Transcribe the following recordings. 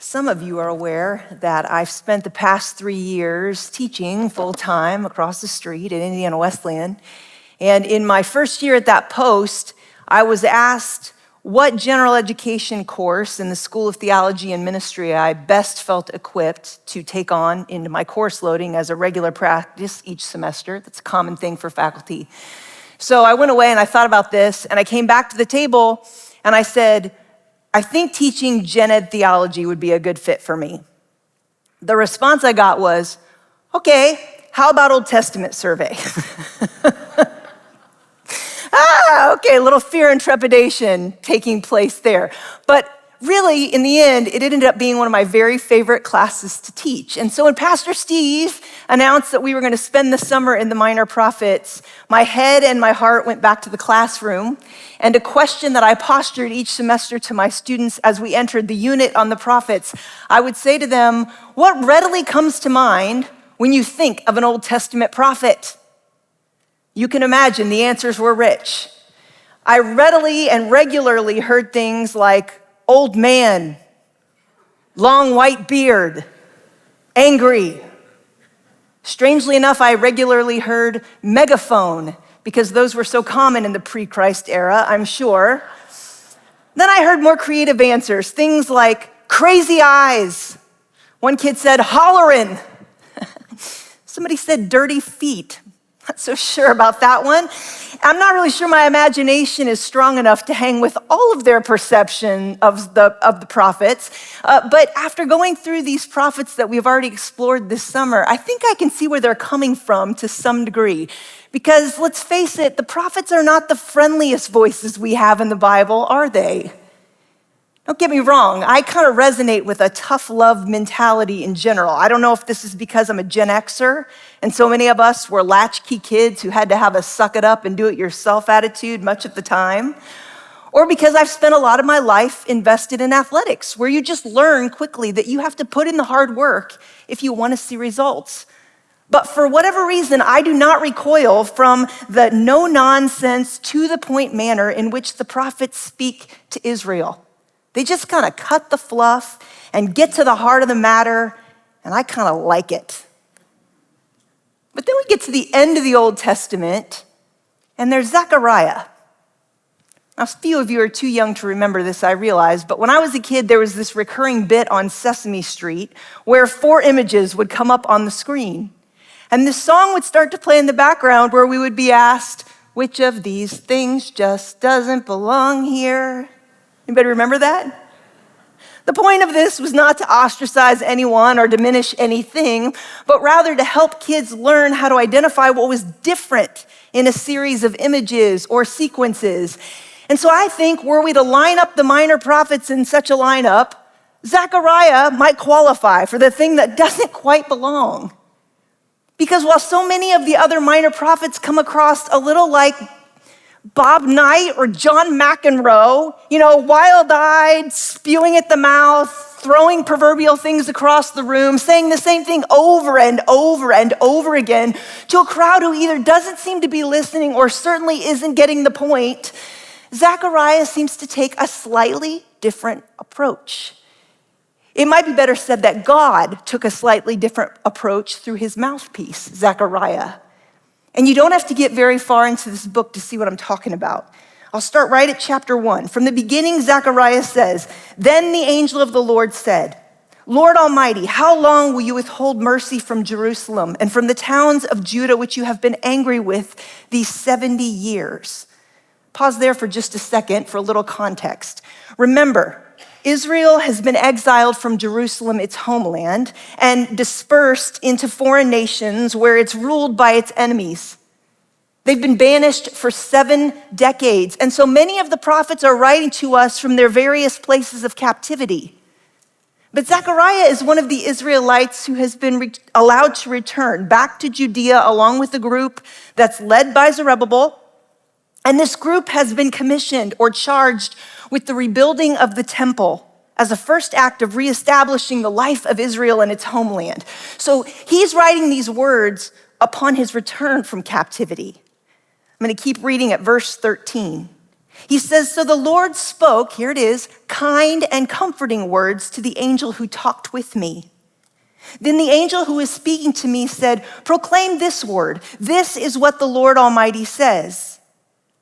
Some of you are aware that I've spent the past 3 years teaching full-time across the street at Indiana Wesleyan. And in my first year at that post, I was asked what general education course in the School of Theology and Ministry I best felt equipped to take on into my course loading as a regular practice each semester. That's a common thing for faculty. So I went away and I thought about this, and I came back to the table and I said, I think teaching gen ed theology would be a good fit for me. The response I got was, okay, how about Old Testament survey? Okay, a little fear and trepidation taking place there. But really, in the end, it ended up being one of my very favorite classes to teach. And so when Pastor Steve announced that we were going to spend the summer in the Minor Prophets, my head and my heart went back to the classroom. And a question that I postured each semester to my students as we entered the unit on the prophets, I would say to them, what readily comes to mind when you think of an Old Testament prophet? You can imagine the answers were rich. I readily and regularly heard things like old man, long white beard, angry. Strangely enough, I regularly heard megaphone, because those were so common in the pre-Christ era, I'm sure. Then I heard more creative answers, things like crazy eyes. One kid said hollerin'. Somebody said dirty feet. Not so sure about that one. I'm not really sure my imagination is strong enough to hang with all of their perception of the prophets. But after going through these prophets that we've already explored this summer, I think I can see where they're coming from to some degree. Because let's face it, the prophets are not the friendliest voices we have in the Bible, are they? Don't get me wrong, I kind of resonate with a tough love mentality in general. I don't know if this is because I'm a Gen Xer, and so many of us were latchkey kids who had to have a suck it up and do it yourself attitude much of the time, or because I've spent a lot of my life invested in athletics, where you just learn quickly that you have to put in the hard work if you want to see results. But for whatever reason, I do not recoil from the no-nonsense, to-the-point manner in which the prophets speak to Israel. They just kind of cut the fluff and get to the heart of the matter, and I kind of like it. But then we get to the end of the Old Testament, and there's Zechariah. Now, a few of you are too young to remember this, I realize, but when I was a kid, there was this recurring bit on Sesame Street where 4 images would come up on the screen. And this song would start to play in the background where we would be asked, which of these things just doesn't belong here? Anybody remember that? The point of this was not to ostracize anyone or diminish anything, but rather to help kids learn how to identify what was different in a series of images or sequences. And so I think were we to line up the minor prophets in such a lineup, Zechariah might qualify for the thing that doesn't quite belong. Because while so many of the other minor prophets come across a little like Bob Knight or John McEnroe, wild-eyed, spewing at the mouth, throwing proverbial things across the room, saying the same thing over and over and over again to a crowd who either doesn't seem to be listening or certainly isn't getting the point, Zechariah seems to take a slightly different approach. It might be better said that God took a slightly different approach through his mouthpiece, Zechariah. And you don't have to get very far into this book to see what I'm talking about. I'll start right at chapter 1. From the beginning, Zechariah says, "Then the angel of the Lord said, Lord Almighty, how long will you withhold mercy from Jerusalem and from the towns of Judah which you have been angry with these 70 years? Pause there for just a second for a little context. Remember, Israel has been exiled from Jerusalem, its homeland, and dispersed into foreign nations where it's ruled by its enemies. They've been banished for 7 decades, and so many of the prophets are writing to us from their various places of captivity. But Zechariah is one of the Israelites who has been allowed to return back to Judea along with a group that's led by Zerubbabel. And this group has been commissioned or charged with the rebuilding of the temple as a first act of reestablishing the life of Israel in its homeland. So he's writing these words upon his return from captivity. I'm going to keep reading at verse 13. He says, so the Lord spoke, here it is, kind and comforting words to the angel who talked with me. Then the angel who was speaking to me said, proclaim this word. This is what the Lord Almighty says.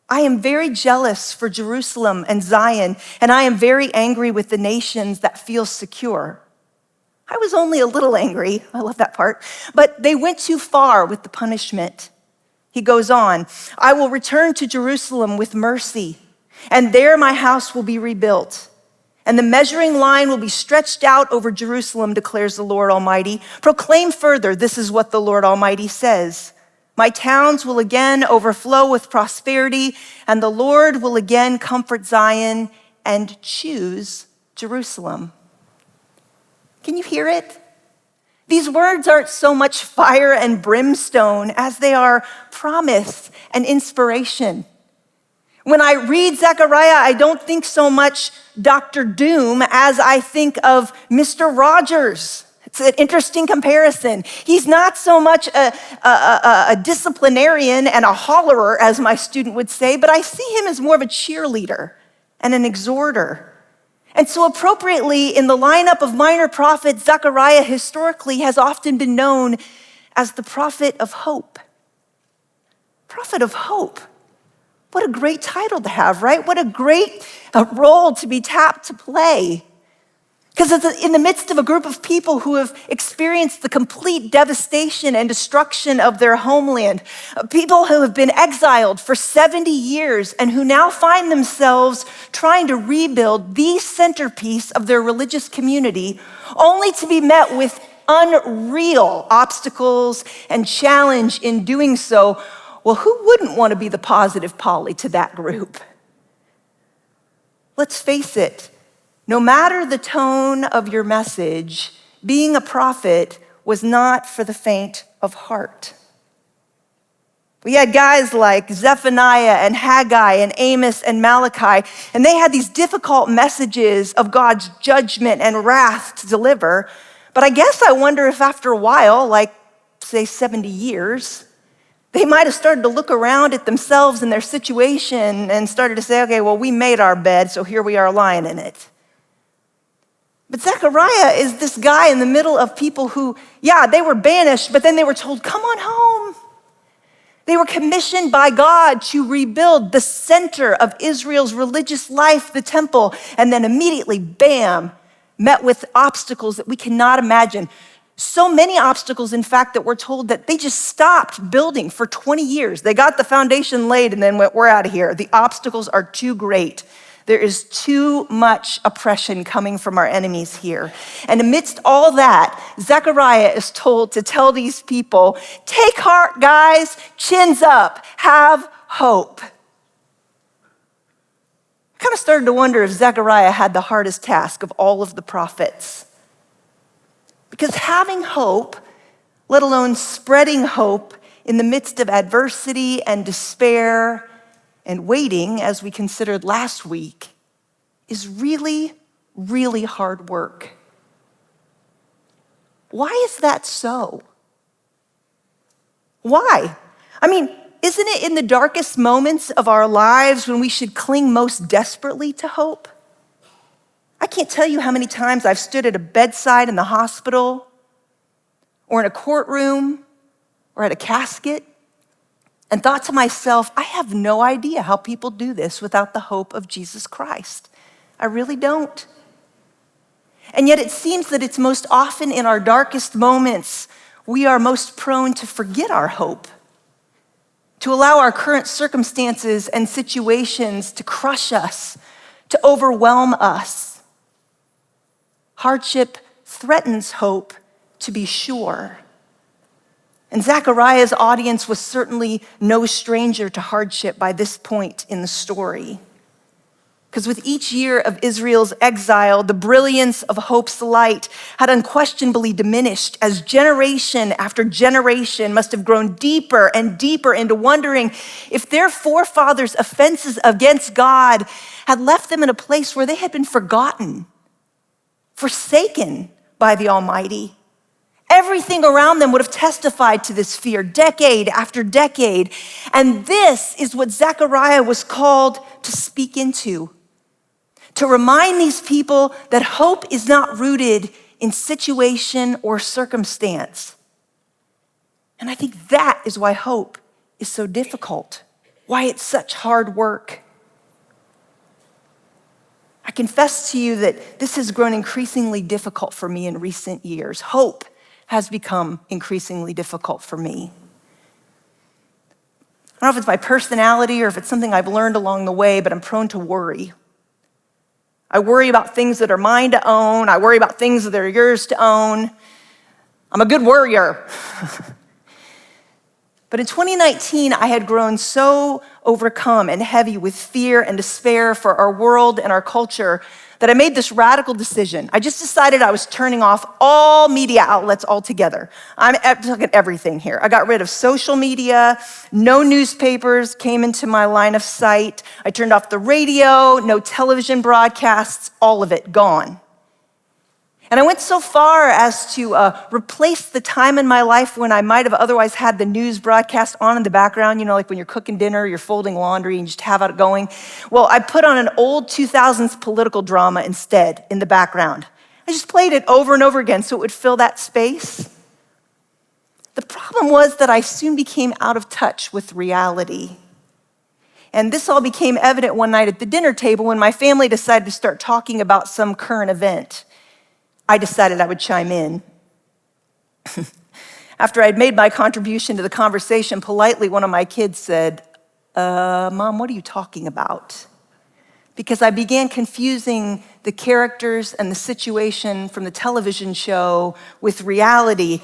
I am very jealous for Jerusalem and Zion, and I am very angry with the nations that feel secure. I was only a little angry, I love that part, but they went too far with the punishment. He goes on, I will return to Jerusalem with mercy, and there my house will be rebuilt. And the measuring line will be stretched out over Jerusalem, declares the Lord Almighty. Proclaim further, this is what the Lord Almighty says. My towns will again overflow with prosperity, and the Lord will again comfort Zion and choose Jerusalem. Can you hear it? These words aren't so much fire and brimstone as they are promise and inspiration. When I read Zechariah, I don't think so much Dr. Doom as I think of Mr. Rogers. It's an interesting comparison. He's not so much a disciplinarian and a hollerer, as my student would say, but I see him as more of a cheerleader and an exhorter. And so appropriately, in the lineup of minor prophets, Zechariah historically has often been known as the prophet of hope. Prophet of hope. What a great title to have, right? What a great role to be tapped to play. Because it's in the midst of a group of people who have experienced the complete devastation and destruction of their homeland, people who have been exiled for 70 years and who now find themselves trying to rebuild the centerpiece of their religious community, only to be met with unreal obstacles and challenge in doing so. Well, who wouldn't want to be the positive Polly to that group? Let's face it, no matter the tone of your message, being a prophet was not for the faint of heart. We had guys like Zephaniah and Haggai and Amos and Malachi, and they had these difficult messages of God's judgment and wrath to deliver. But I guess I wonder if after a while, like say 70 years, they might have started to look around at themselves and their situation and started to say, okay, well, we made our bed, so here we are lying in it. But Zechariah is this guy in the middle of people who, yeah, they were banished, but then they were told, come on home. They were commissioned by God to rebuild the center of Israel's religious life, the temple, and then immediately, bam, met with obstacles that we cannot imagine. So many obstacles, in fact, that we're told that they just stopped building for 20 years. They got the foundation laid and then went, we're out of here. The obstacles are too great. There is too much oppression coming from our enemies here. And amidst all that, Zechariah is told to tell these people, take heart, guys, chins up, have hope. I kind of started to wonder if Zechariah had the hardest task of all of the prophets. Because having hope, let alone spreading hope in the midst of adversity and despair and waiting, as we considered last week, is really, really hard work. Why is that so? Why? I mean, isn't it in the darkest moments of our lives when we should cling most desperately to hope? I can't tell you how many times I've stood at a bedside in the hospital or in a courtroom or at a casket and thought to myself, I have no idea how people do this without the hope of Jesus Christ. I really don't. And yet it seems that it's most often in our darkest moments we are most prone to forget our hope, to allow our current circumstances and situations to crush us, to overwhelm us. Hardship threatens hope, to be sure. And Zechariah's audience was certainly no stranger to hardship by this point in the story. Because with each year of Israel's exile, the brilliance of hope's light had unquestionably diminished as generation after generation must have grown deeper and deeper into wondering if their forefathers' offenses against God had left them in a place where they had been forgotten, forsaken by the Almighty, Everything around them would have testified to this fear decade after decade. And this is what Zechariah was called to speak into, to remind these people that hope is not rooted in situation or circumstance. And I think that is why hope is so difficult, why it's such hard work. I confess to you that this has grown increasingly difficult for me in recent years. Hope has become increasingly difficult for me. I don't know if it's my personality or if it's something I've learned along the way, but I'm prone to worry. I worry about things that are mine to own. I worry about things that are yours to own. I'm a good worrier. But in 2019, I had grown so overcome and heavy with fear and despair for our world and our culture that I made this radical decision. I just decided I was turning off all media outlets altogether. I'm talking everything here. I got rid of social media. No newspapers came into my line of sight. I turned off the radio, no television broadcasts, all of it gone. And I went so far as to replace the time in my life when I might have otherwise had the news broadcast on in the background, like when you're cooking dinner, you're folding laundry, and you just have it going. Well, I put on an old 2000s political drama instead in the background. I just played it over and over again so it would fill that space. The problem was that I soon became out of touch with reality. And this all became evident one night at the dinner table when my family decided to start talking about some current event. I decided I would chime in. After I'd made my contribution to the conversation, politely, one of my kids said, Mom, what are you talking about? Because I began confusing the characters and the situation from the television show with reality.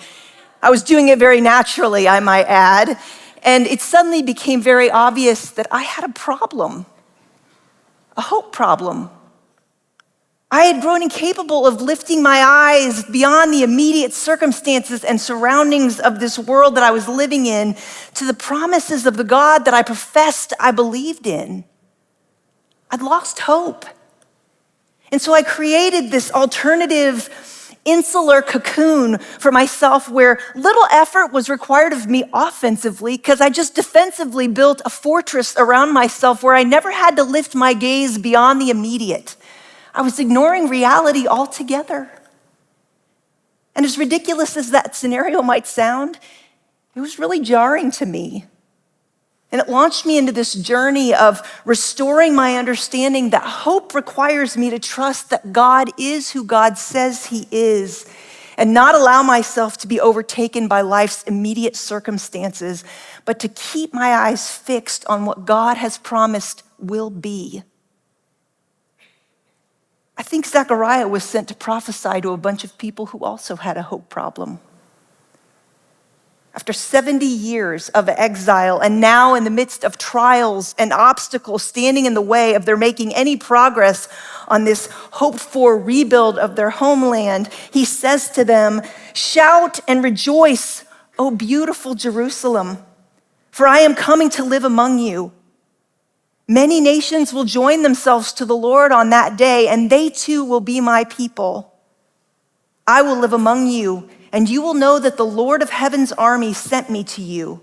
I was doing it very naturally, I might add, and it suddenly became very obvious that I had a problem, a hope problem. I had grown incapable of lifting my eyes beyond the immediate circumstances and surroundings of this world that I was living in to the promises of the God that I professed I believed in. I'd lost hope. And so I created this alternative insular cocoon for myself where little effort was required of me offensively because I just defensively built a fortress around myself where I never had to lift my gaze beyond the immediate. I was ignoring reality altogether. And as ridiculous as that scenario might sound, it was really jarring to me. And it launched me into this journey of restoring my understanding that hope requires me to trust that God is who God says he is and not allow myself to be overtaken by life's immediate circumstances, but to keep my eyes fixed on what God has promised will be. I think Zechariah was sent to prophesy to a bunch of people who also had a hope problem. After 70 years of exile, and now in the midst of trials and obstacles standing in the way of their making any progress on this hoped-for rebuild of their homeland, he says to them, "Shout and rejoice, O beautiful Jerusalem, for I am coming to live among you. Many nations will join themselves to the Lord on that day, and they too will be my people. I will live among you, and you will know that the Lord of heaven's army sent me to you.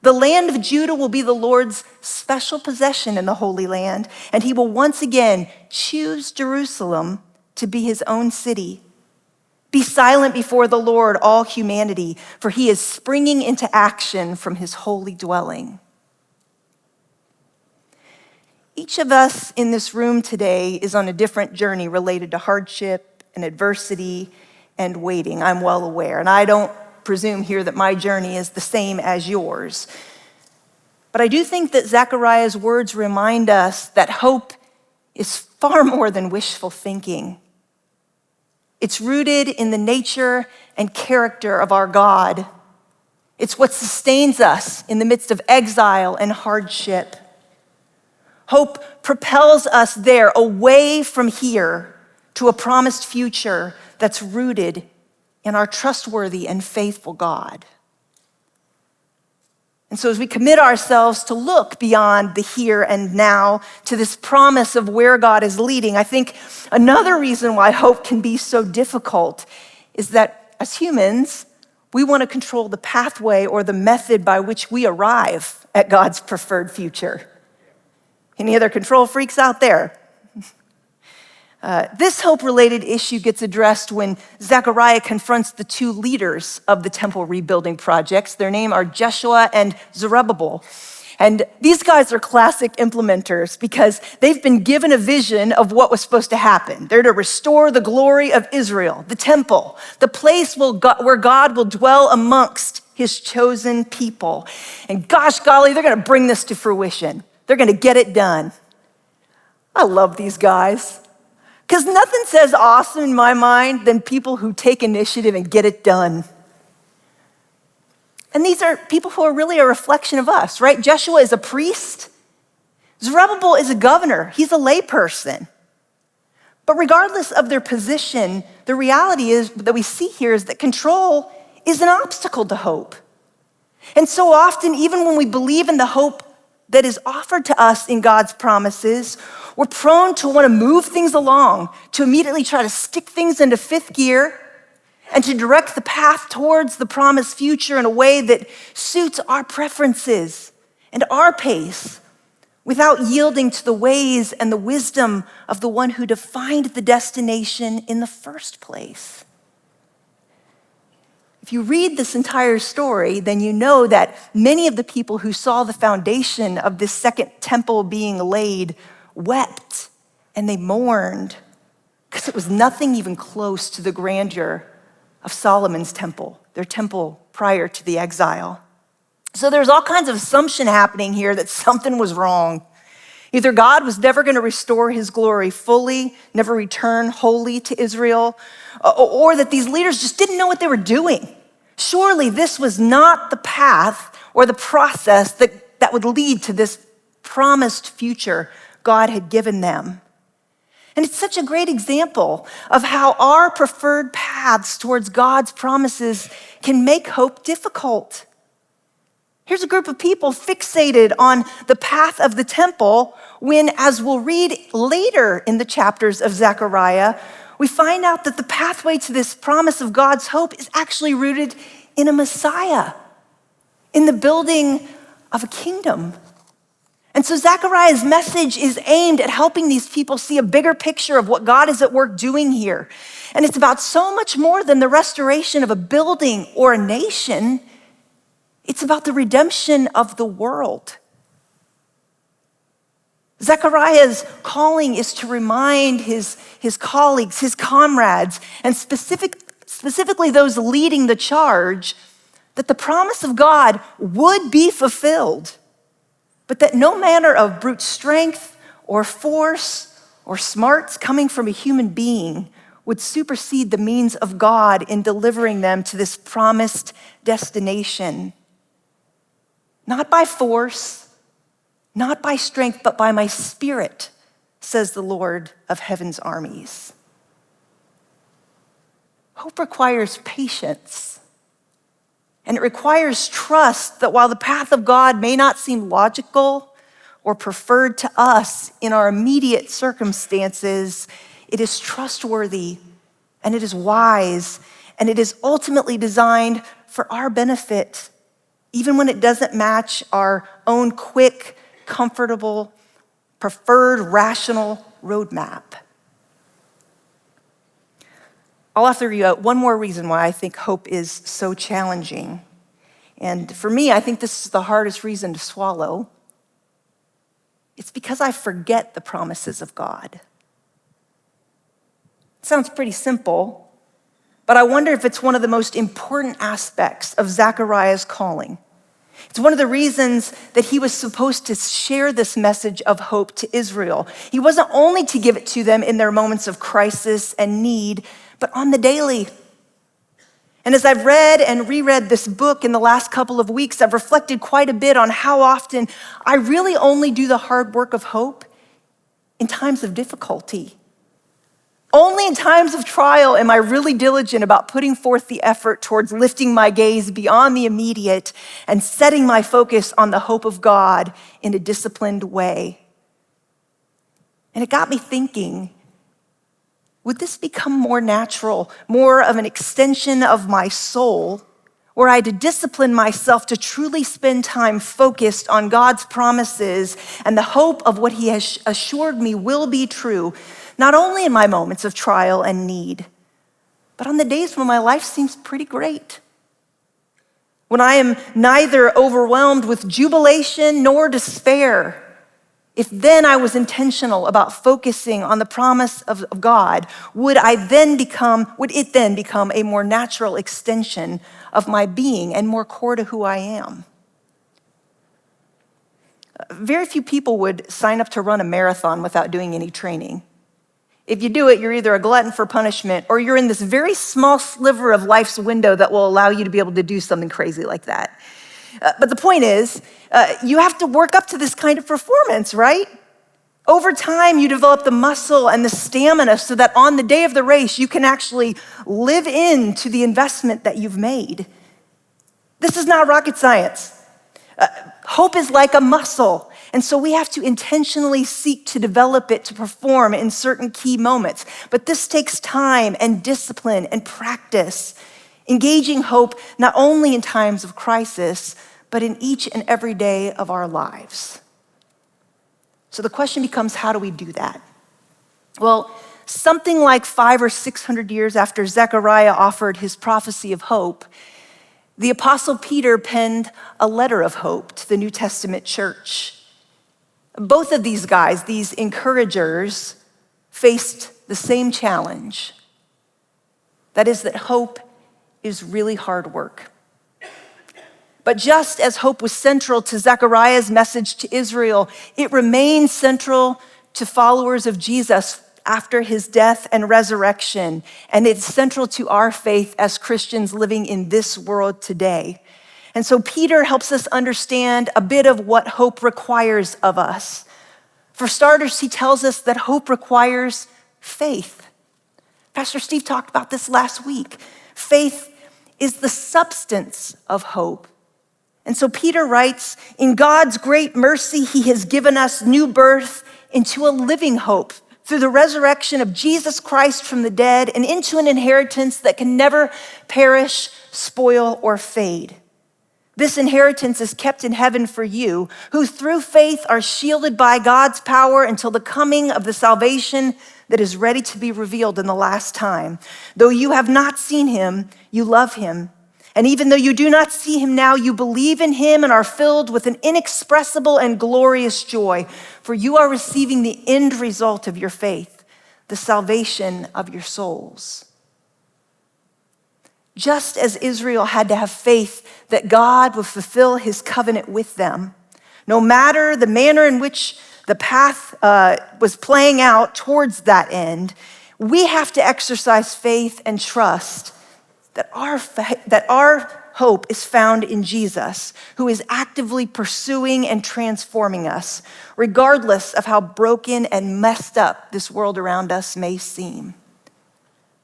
The land of Judah will be the Lord's special possession in the Holy Land, and he will once again choose Jerusalem to be his own city. Be silent before the Lord, all humanity, for he is springing into action from his holy dwelling." Each of us in this room today is on a different journey related to hardship and adversity and waiting. I'm well aware, and I don't presume here that my journey is the same as yours. But I do think that Zechariah's words remind us that hope is far more than wishful thinking. It's rooted in the nature and character of our God. It's what sustains us in the midst of exile and hardship. Hope propels us there, away from here, to a promised future that's rooted in our trustworthy and faithful God. And so as we commit ourselves to look beyond the here and now to this promise of where God is leading, I think another reason why hope can be so difficult is that as humans, We want to control the pathway or the method by which we arrive at God's preferred future. Any other control freaks out there? This hope-related issue gets addressed when Zechariah confronts the two leaders of the temple rebuilding projects. Their names are Jeshua and Zerubbabel. And these guys are classic implementers because they've been given a vision of what was supposed to happen. They're to restore the glory of Israel, the temple, the place where God will dwell amongst his chosen people. And gosh golly, they're gonna bring this to fruition. They're gonna get it done. I love these guys. Because nothing says awesome in my mind than people who take initiative and get it done. And these are people who are really a reflection of us, right? Jeshua is a priest. Zerubbabel is a governor. He's a layperson. But regardless of their position, the reality is that we see here is that control is an obstacle to hope. And so often, even when we believe in the hope that is offered to us in God's promises, we're prone to want to move things along, to immediately try to stick things into fifth gear, and to direct the path towards the promised future in a way that suits our preferences and our pace, without yielding to the ways and the wisdom of the one who defined the destination in the first place. If you read this entire story, then you know that many of the people who saw the foundation of this second temple being laid wept and they mourned because it was nothing even close to the grandeur of Solomon's temple, their temple prior to the exile. So there's all kinds of assumption happening here that something was wrong. Either God was never going to restore his glory fully, never return wholly to Israel, or that these leaders just didn't know what they were doing. Surely this was not the path or the process that would lead to this promised future God had given them. And it's such a great example of how our preferred paths towards God's promises can make hope difficult. Here's a group of people fixated on the path of the temple when, as we'll read later in the chapters of Zechariah, we find out that the pathway to this promise of God's hope is actually rooted in a Messiah, in the building of a kingdom. And so Zechariah's message is aimed at helping these people see a bigger picture of what God is at work doing here. And it's about so much more than the restoration of a building or a nation. It's about the redemption of the world. Zechariah's calling is to remind his colleagues, his comrades, and specifically those leading the charge, that the promise of God would be fulfilled, but that no manner of brute strength or force or smarts coming from a human being would supersede the means of God in delivering them to this promised destination. Not by force, not by strength, but by my spirit, says the Lord of heaven's armies. Hope requires patience, and it requires trust that while the path of God may not seem logical or preferred to us in our immediate circumstances, it is trustworthy and it is wise and it is ultimately designed for our benefit, even when it doesn't match our own quick, comfortable, preferred, rational roadmap. I'll offer you one more reason why I think hope is so challenging. And for me, I think this is the hardest reason to swallow. It's because I forget the promises of God. It sounds pretty simple, but I wonder if it's one of the most important aspects of Zechariah's calling. It's one of the reasons that he was supposed to share this message of hope to Israel. He wasn't only to give it to them in their moments of crisis and need, but on the daily. And as I've read and reread this book in the last couple of weeks, I've reflected quite a bit on how often I really only do the hard work of hope in times of difficulty. Only in times of trial am I really diligent about putting forth the effort towards lifting my gaze beyond the immediate and setting my focus on the hope of God in a disciplined way. And it got me thinking, would this become more natural, more of an extension of my soul, were I to discipline myself to truly spend time focused on God's promises and the hope of what he has assured me will be true, not only in my moments of trial and need, but on the days when my life seems pretty great. When I am neither overwhelmed with jubilation nor despair, if then I was intentional about focusing on the promise of God, would it then become a more natural extension of my being and more core to who I am? Very few people would sign up to run a marathon without doing any training. If you do it, you're either a glutton for punishment or you're in this very small sliver of life's window that will allow you to be able to do something crazy like that. But the point is, you have to work up to this kind of performance, right? Over time, you develop the muscle and the stamina so that on the day of the race, you can actually live into the investment that you've made. This is not rocket science. Hope is like a muscle. And so we have to intentionally seek to develop it to perform in certain key moments. But this takes time and discipline and practice. Engaging hope not only in times of crisis, but in each and every day of our lives. So the question becomes, how do we do that? Well, something like 500 or 600 years after Zechariah offered his prophecy of hope, the Apostle Peter penned a letter of hope to the New Testament church. Both of these guys, these encouragers, faced the same challenge. That is that hope is really hard work. But just as hope was central to Zechariah's message to Israel, it remains central to followers of Jesus after his death and resurrection, and it's central to our faith as Christians living in this world today. And so Peter helps us understand a bit of what hope requires of us. For starters, he tells us that hope requires faith. Pastor Steve talked about this last week. Faith is the substance of hope. And so Peter writes, in God's great mercy, he has given us new birth into a living hope through the resurrection of Jesus Christ from the dead and into an inheritance that can never perish, spoil, or fade. This inheritance is kept in heaven for you, who through faith are shielded by God's power until the coming of the salvation that is ready to be revealed in the last time. Though you have not seen him, you love him. And even though you do not see him now, you believe in him and are filled with an inexpressible and glorious joy, for you are receiving the end result of your faith, the salvation of your souls. Just as Israel had to have faith that God would fulfill his covenant with them, no matter the manner in which the path was playing out towards that end, we have to exercise faith and trust that our hope is found in Jesus, who is actively pursuing and transforming us, regardless of how broken and messed up this world around us may seem.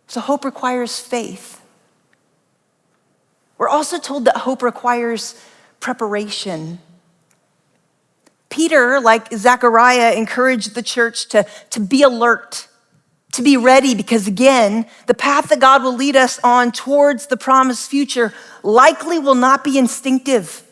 So hope requires faith. We're also told that hope requires preparation. Peter, like Zechariah, encouraged the church to be alert, to be ready, because again, the path that God will lead us on towards the promised future likely will not be instinctive.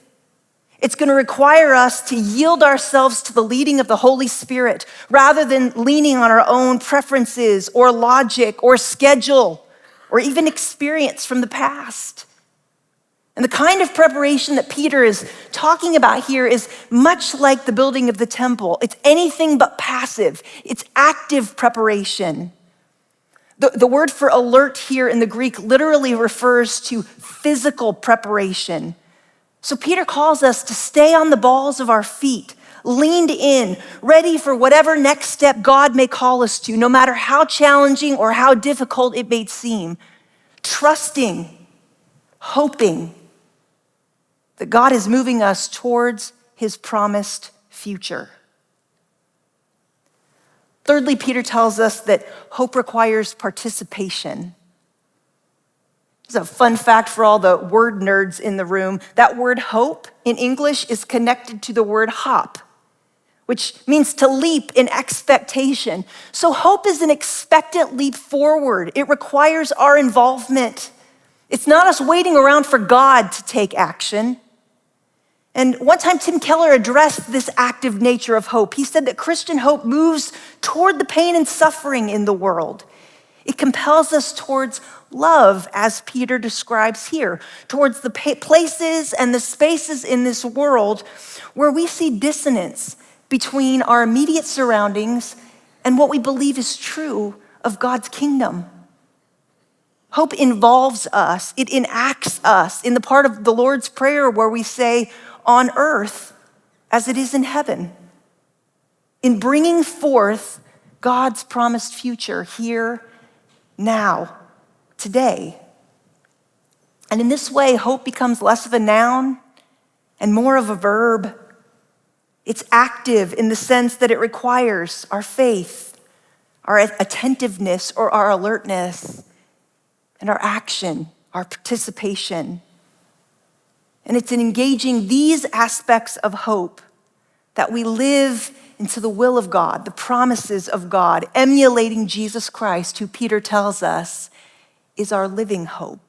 It's going to require us to yield ourselves to the leading of the Holy Spirit rather than leaning on our own preferences or logic or schedule or even experience from the past. And the kind of preparation that Peter is talking about here is much like the building of the temple. It's anything but passive. It's active preparation. The word for alert here in the Greek literally refers to physical preparation. So Peter calls us to stay on the balls of our feet, leaned in, ready for whatever next step God may call us to, no matter how challenging or how difficult it may seem. Trusting, hoping that God is moving us towards his promised future. Thirdly, Peter tells us that hope requires participation. It's a fun fact for all the word nerds in the room. That word hope in English is connected to the word hop, which means to leap in expectation. So hope is an expectant leap forward. It requires our involvement. It's not us waiting around for God to take action. And one time Tim Keller addressed this active nature of hope. He said that Christian hope moves toward the pain and suffering in the world. It compels us towards love, as Peter describes here, towards the places and the spaces in this world where we see dissonance between our immediate surroundings and what we believe is true of God's kingdom. Hope involves us, it enacts us in the part of the Lord's Prayer where we say, on earth as it is in heaven, in bringing forth God's promised future here, now, today. And in this way, hope becomes less of a noun and more of a verb. It's active in the sense that it requires our faith, our attentiveness or our alertness, and our action, our participation. And it's in engaging these aspects of hope that we live into the will of God, the promises of God, emulating Jesus Christ, who Peter tells us is our living hope.